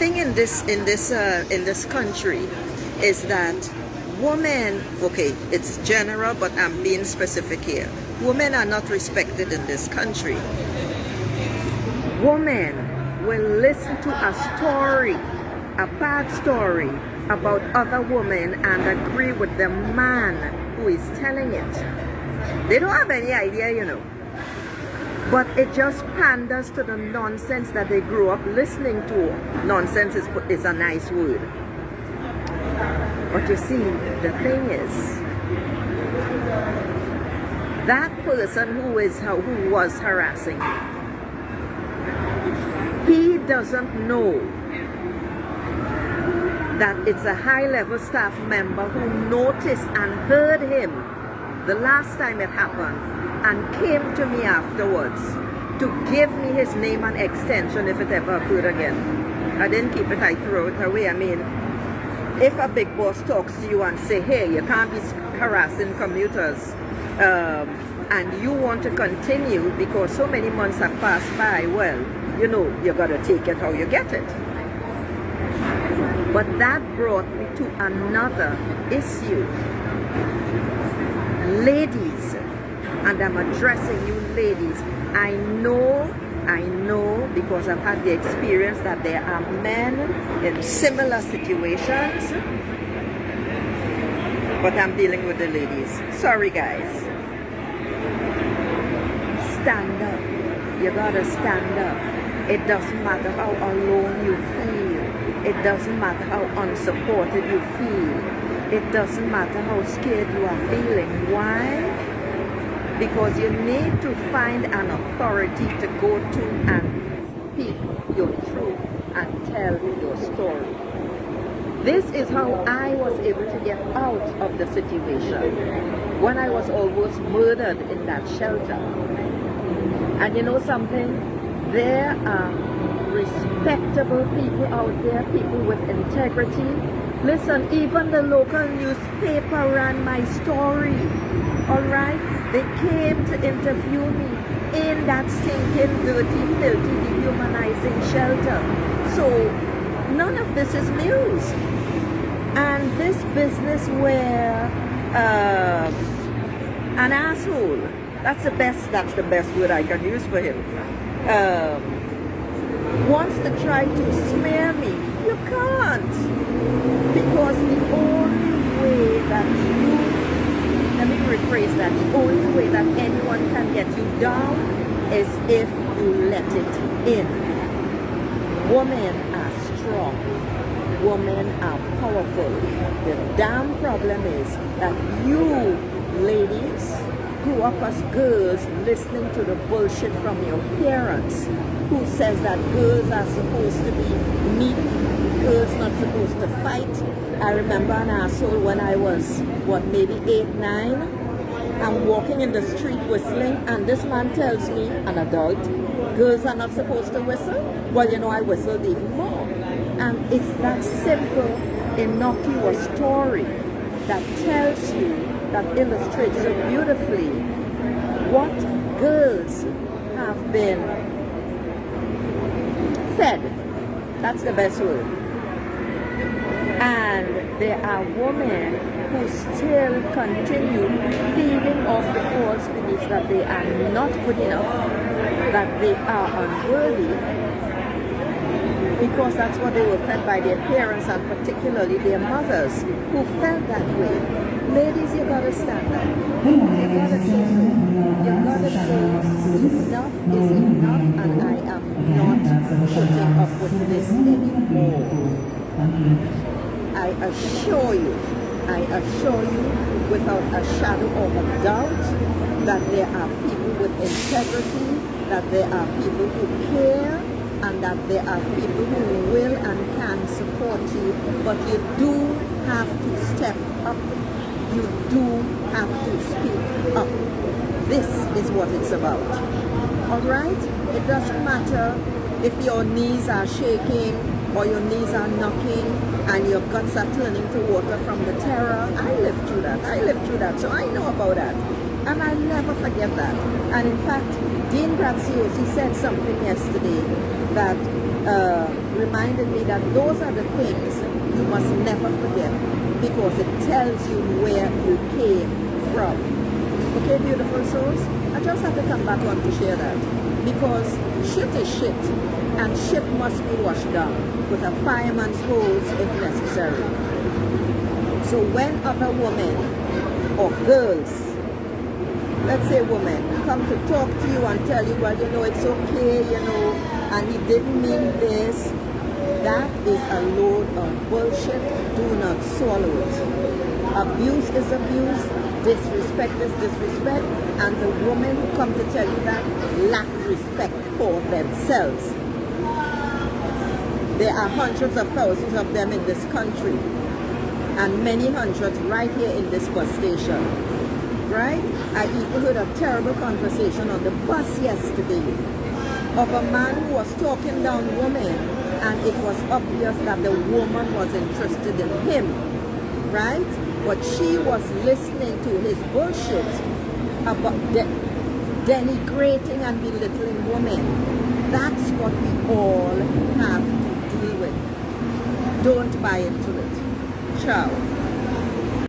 thing in this country is that women, okay, it's general, but I'm being specific here. Women are not respected in this country. Women will listen to a story, a bad story about other women and agree with the man who is telling it. They don't have any idea, you know. But it just panders to the nonsense that they grew up listening to. Nonsense is a nice word. But you see, the thing is, that person who was harassing, he doesn't know that it's a high-level staff member who noticed and heard him the last time it happened and came to me afterwards to give me his name and extension if it ever occurred again. I didn't keep it, I threw it away. I mean, if a big boss talks to you and say, hey, you can't be harassing commuters, and you want to continue because so many months have passed by, well, you know, you got to take it how you get it. But that brought me to another issue. Ladies, and I'm addressing you ladies, I know because I've had the experience that there are men in similar situations, but I'm dealing with the ladies. Sorry guys. Stand up. You gotta stand up. It doesn't matter how alone you feel. It doesn't matter how unsupported you feel. It doesn't matter how scared you are feeling. Why? Because you need to find an authority to go to and speak your truth and tell your story. This is how I was able to get out of the situation when I was almost murdered in that shelter. And you know something? There are respectable people out there, people with integrity. Listen, even the local newspaper ran my story. Alright? They came to interview me in that stinking, dirty, filthy, dehumanizing shelter. So, none of this is news. And this business where an asshole, that's the best word I can use for him, wants to try to smear me. You can't. Because the only way that let me rephrase that, the only way that anyone can get you down is if you let it in. Women are strong. Women are powerful. The damn problem is that you ladies grew up as girls listening to the bullshit from your parents who says that girls are supposed to be meek, girls not supposed to fight. I remember an asshole when I was, maybe 8, 9. I'm walking in the street whistling and this man tells me, an adult, girls are not supposed to whistle. Well, you know, I whistled even more. And it's that simple, innocuous story that tells you, that illustrates so beautifully what girls have been fed. That's the best word. And there are women who still continue feeding off the false beliefs that they are not good enough, that they are unworthy, because that's what they were fed by their parents and particularly their mothers who felt that way. Ladies, you gotta stand up. You gotta say no. You gotta say enough is enough and I am not putting up with this anymore. I assure you without a shadow of a doubt that there are people with integrity, that there are people who care, and that there are people who will and can support you, but you do have to step up. You do have to speak up. This is what it's about. Alright? It doesn't matter if your knees are shaking or your knees are knocking and your guts are turning to water from the terror. I lived through that. So I know about that. And I'll never forget that. And in fact, Dean Graziosi said something yesterday that reminded me that those are the things you must never forget, because it tells you where you came from. Okay, beautiful souls? I just have to come back on to share that, because shit is shit, and shit must be washed down with a fireman's hose if necessary. So when other women or girls, let's say women, come to talk to you and tell you, well, it's okay, and he didn't mean this, that is a load of bullshit. Do not swallow it. Abuse is abuse, disrespect is disrespect, and the women who come to tell you that lack respect for themselves. There are hundreds of thousands of them in this country, and many hundreds right here in this bus station. Right? I even heard a terrible conversation on the bus yesterday of a man who was talking down women, and it was obvious that the woman was interested in him, right? But she was listening to his bullshit about denigrating and belittling women. That's what we all have to deal with. Don't buy into it. Ciao.